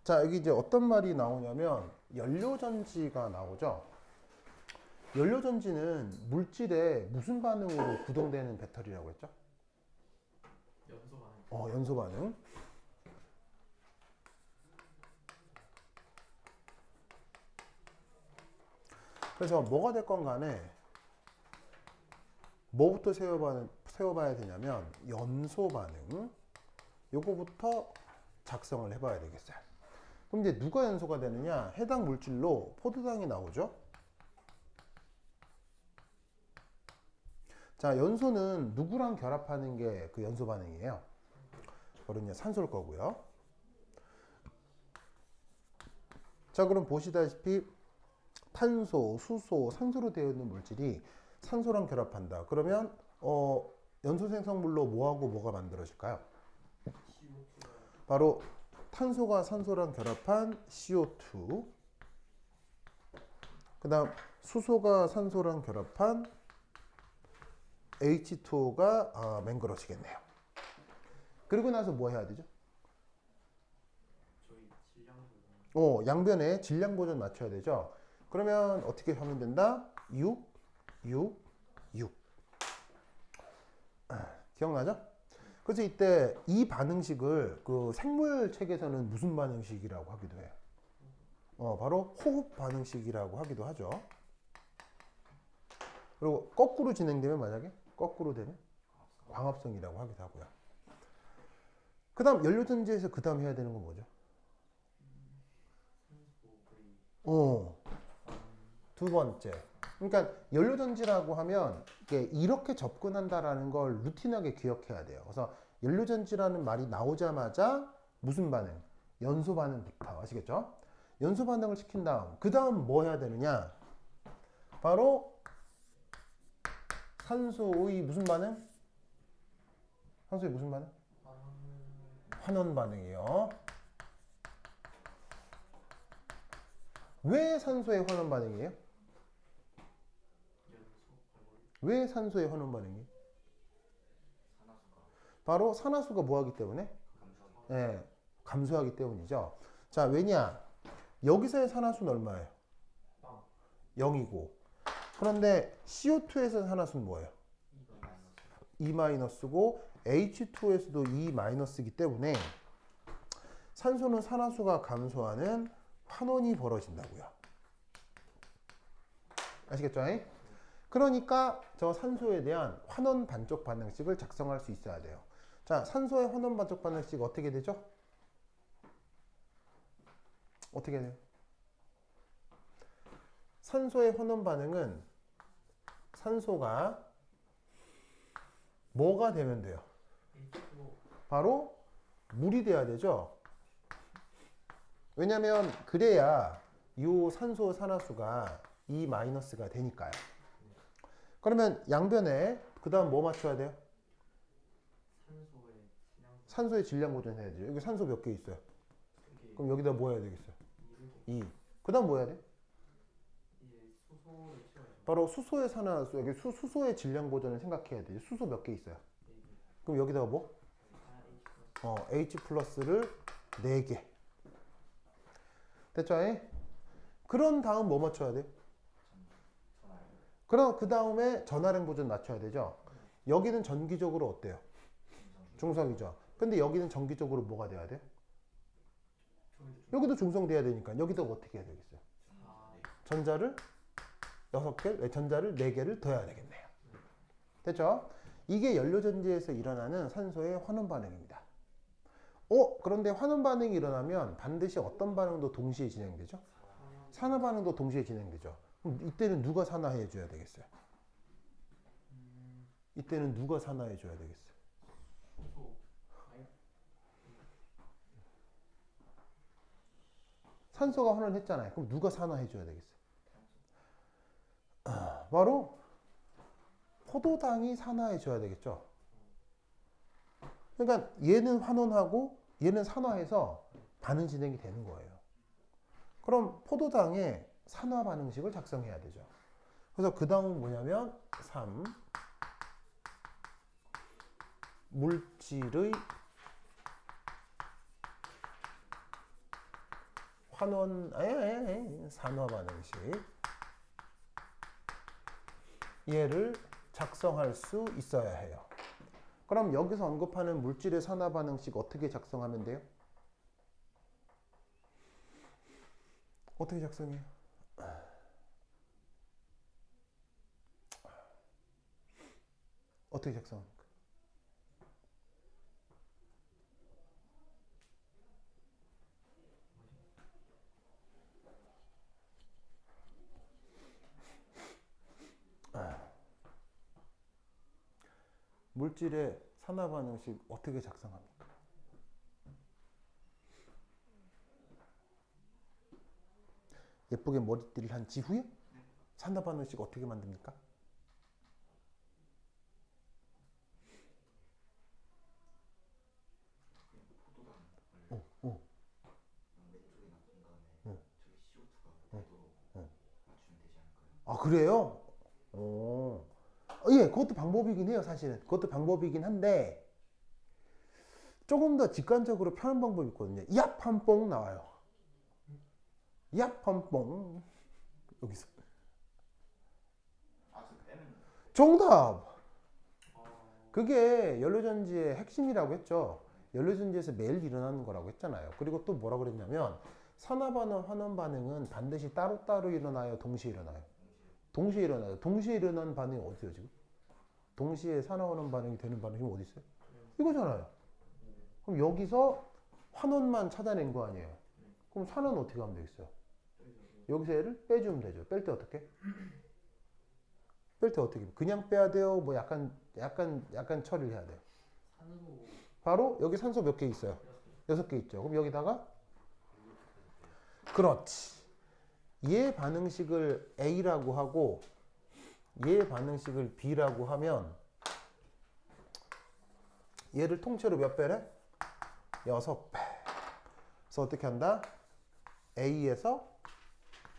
자, 여기 이제 어떤 말이 나오냐면 연료전지가 나오죠. 연료전지는 물질에 무슨 반응으로 구동되는 배터리라고 했죠? 연소 반응. 연소 반응. 그래서 뭐가 됐건 간에 뭐부터 세워봐야 되냐면 연소 반응. 요거부터 작성을 해봐야 되겠어요. 그럼 이제 누가 연소가 되느냐? 해당 물질로 포도당이 나오죠. 자, 연소는 누구랑 결합하는 게 그 연소 반응이에요? 그러면 산소일 거고요. 자, 그럼 보시다시피 탄소, 수소, 산소로 되어 있는 물질이 산소랑 결합한다. 그러면 연소 생성물로 뭐하고 뭐가 만들어질까요? 바로 탄소가 산소랑 결합한 CO2, 그 다음 수소가 산소랑 결합한 H2O가 맹글어지겠네요. 그리고 나서 뭐 해야 되죠? 저희 질량 양변에 질량 보존 맞춰야 되죠. 그러면 어떻게 하면 된다? 6, 6, 6. 기억나죠? 그래서 이때 이 반응식을 그 생물 책에서는 무슨 반응식이라고 하기도 해요? 바로 호흡 반응식이라고 하기도 하죠. 그리고 거꾸로 진행되면 만약에 거꾸로 되면 광합성이라고 하기도 하고요. 그 다음 연료전지에서 그 다음 해야 되는 건 뭐죠? 두 번째. 그러니까 연료전지라고 하면 이렇게 접근한다라는 걸 루틴하게 기억해야 돼요. 그래서 연료전지라는 말이 나오자마자 무슨 반응? 연소 반응부터. 아시겠죠? 연소 반응을 시킨 다음, 그 다음 뭐 해야 되느냐? 바로 산소의 무슨 반응? 산소의 무슨 반응? 환원 반응이요. 왜 산소의 환원 반응이에요? 왜 산소의 환원 반응이에요? 바로 산화수가 뭐하기 때문에? 네, 감소하기 때문이죠. 자, 왜냐? 여기서의 산화수는 얼마예요? 0이고. 그런데 CO2에서 산화수는 뭐예요? 2-고 H2에서도 2-이기 때문에 산소는 산화수가 감소하는 환원이 벌어진다고요. 아시겠죠? 그러니까 저 산소에 대한 환원 반쪽 반응식을 작성할 수 있어야 돼요. 자, 산소의 환원 반쪽 반응식 어떻게 되죠? 어떻게 돼요? 산소의 환원 반응은 산소가 뭐가 되면 돼요? 바로 물이 돼야 되죠. 왜냐면 그래야 이 산소 산화수가 2-가 되니까요. 그러면 양변에 그 다음 뭐 맞춰야 돼요? 산소의 질량 보존해야죠. 여기 산소 몇 개 있어요? 그럼 여기다 뭐 해야 되겠어요? 2. 그 다음 뭐 해야 돼? 바로 수소의 산화수, 여기 수소의 질량 보존을 생각해야 돼요. 수소 몇 개 있어요? 그럼 여기다가 뭐? H 플러스를 4개. 됐죠? 그런 다음 뭐 맞춰야 돼요? 그럼 그 다음에 전하량 보존 맞춰야 되죠? 여기는 전기적으로 어때요? 중성이죠. 근데 여기는 전기적으로 뭐가 돼야 돼요? 여기도 중성돼야 되니까 여기다 어떻게 해야 되겠어요? 전자를 6개, 전자를 4개를 더해야 되겠네요. 됐죠? 이게 연료전지에서 일어나는 산소의 환원 반응입니다. 그런데 환원 반응이 일어나면 반드시 어떤 반응도 동시에 진행되죠? 산화 반응도 동시에 진행되죠. 그럼 이때는 누가 산화해 줘야 되겠어요? 이때는 누가 산화해 줘야 되겠어요? 산소가 환원했잖아요. 그럼 누가 산화해 줘야 되겠어요? 바로 포도당이 산화해 줘야 되겠죠. 그러니까 얘는 환원하고 얘는 산화해서 반응 진행이 되는 거예요. 그럼 포도당의 산화 반응식을 작성해야 되죠. 그래서 그 다음은 뭐냐면 3. 물질의 산화 반응식 얘를 작성할 수 있어야 해요. 그럼 여기서 언급하는 물질의 산화 반응식 어떻게 작성하면 돼요? 어떻게 작성해요? 어떻게 작성합니까? 물질의 산화 반응식 어떻게 작성합니까? 예쁘게 머리띠를 한 지후에 산화 반응식 어떻게 만듭니까? 어. 아, 그래요? 예, 그것도 방법이긴 해요, 사실은. 그것도 방법이긴 한데, 조금 더 직관적으로 펴는 방법이 있거든요. 얍! 한 뽕 나와요. 얍! 한 뽕. 여기서. 정답! 그게 연료전지의 핵심이라고 했죠. 연료전지에서 매일 일어나는 거라고 했잖아요. 그리고 또 뭐라 그랬냐면, 산화반응, 환원반응은 반드시 따로따로 일어나요? 동시에 일어나요? 동시에 일어나요. 동시에 일어나는 반응이 어디요, 지금? 동시에 산화환원 반응이 되는 반응이 어디 있어요? 이거잖아요. 그럼 여기서 환원만 찾아낸 거 아니에요? 그럼 산화는 어떻게 하면 되겠어요? 여기서 얘를 빼주면 되죠. 뺄 때 어떻게? 뺄 때 어떻게? 그냥 빼야 돼요? 뭐 약간 처리를 해야 돼요? 바로 여기 산소 몇 개 있어요? 6개 있죠. 그럼 여기다가 그렇지. 얘 반응식을 A라고 하고 얘 반응식을 B라고 하면 얘를 통째로 몇 배래? 6배. 그래서 어떻게 한다? A에서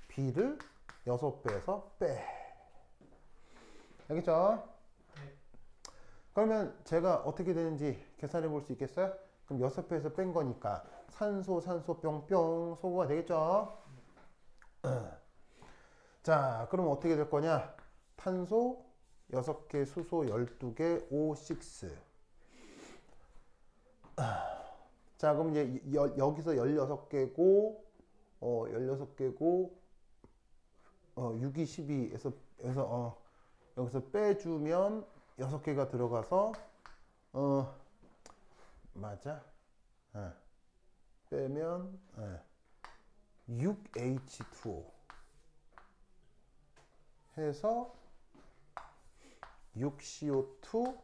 B를 6배에서 빼. 알겠죠? 그러면 제가 어떻게 되는지 계산해 볼 수 있겠어요? 그럼 6배에서 뺀 거니까 산소 뿅뿅 소구가 되겠죠? 자, 그럼 어떻게 될 거냐? 탄소 6개, 수소 12개, O6. 자, 그럼 이제 여기서 16개고, 16개고, 6이 12에서, 여기서 빼주면 6개가 들어가서, 맞아? 빼면, 6H2O 해서 6CO2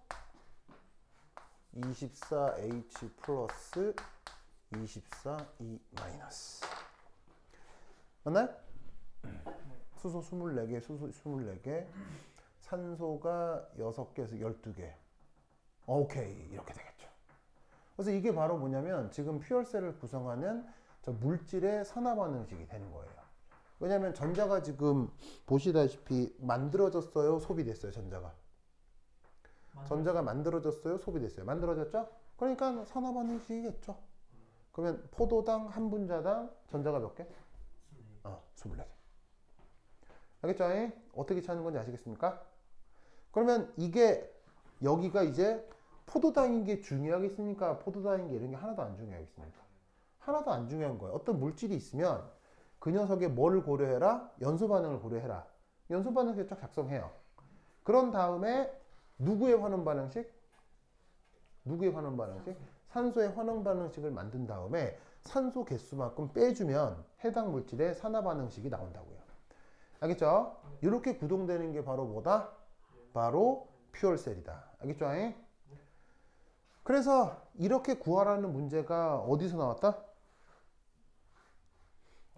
24H 플러스 24E 마이너스. 맞나요? 수소 24개, 수소 24개, 산소가 6개에서 12개. 오케이, 이렇게 되겠죠. 그래서 이게 바로 뭐냐면 지금 퓨얼셀을 구성하는 저 물질의 산화 반응식이 되는 거예요. 왜냐하면 전자가 지금 보시다시피 만들어졌어요, 소비됐어요, 전자가. 전자가 만들어졌어요, 소비됐어요. 만들어졌죠? 그러니까 산화 반응식이겠죠. 그러면 포도당 한 분자당 전자가 몇 개? 24개. 알겠죠? 어떻게 찾는 건지 아시겠습니까? 그러면 이게 여기가 이제 포도당인 게 중요하겠습니까? 포도당인 게 이런 게 하나도 안 중요하겠습니까? 하나도 안 중요한 거예요. 어떤 물질이 있으면 그 녀석의 뭐를 고려해라? 연소 반응을 고려해라. 연소 반응식 쫙 작성해요. 그런 다음에 누구의 환원 반응식? 누구의 환원 반응식? 산소의 환원 반응식을 만든 다음에 산소 개수만큼 빼주면 해당 물질의 산화 반응식이 나온다고요. 알겠죠? 이렇게 구동되는 게 바로 뭐다? 바로 퓨얼셀이다. 알겠죠? 그래서 이렇게 구하라는 문제가 어디서 나왔다?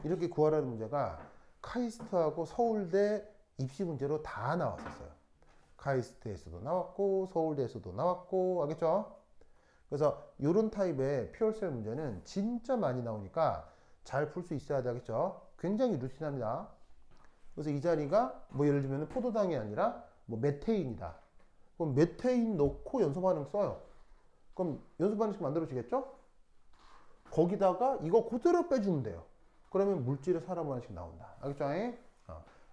이렇게 구하라는 문제가 카이스트하고 서울대 입시 문제로 다 나왔었어요. 카이스트에서도 나왔고 서울대에서도 나왔고, 알겠죠? 그래서 이런 타입의 퓨얼셀 문제는 진짜 많이 나오니까 잘 풀 수 있어야 되겠죠? 굉장히 루틴합니다. 그래서 이 자리가 뭐 예를 들면 포도당이 아니라 뭐 메테인이다. 그럼 메테인 넣고 연소 반응 써요. 그럼 연소 반응식 만들어지겠죠? 거기다가 이거 그대로 빼주면 돼요. 그러면 물질의 사람 하나씩 나온다. 알겠죠?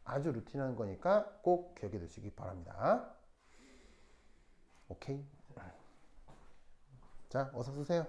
아주 루틴한 거니까 꼭 기억해 두시기 바랍니다. 오케이. 자, 어서 쓰세요.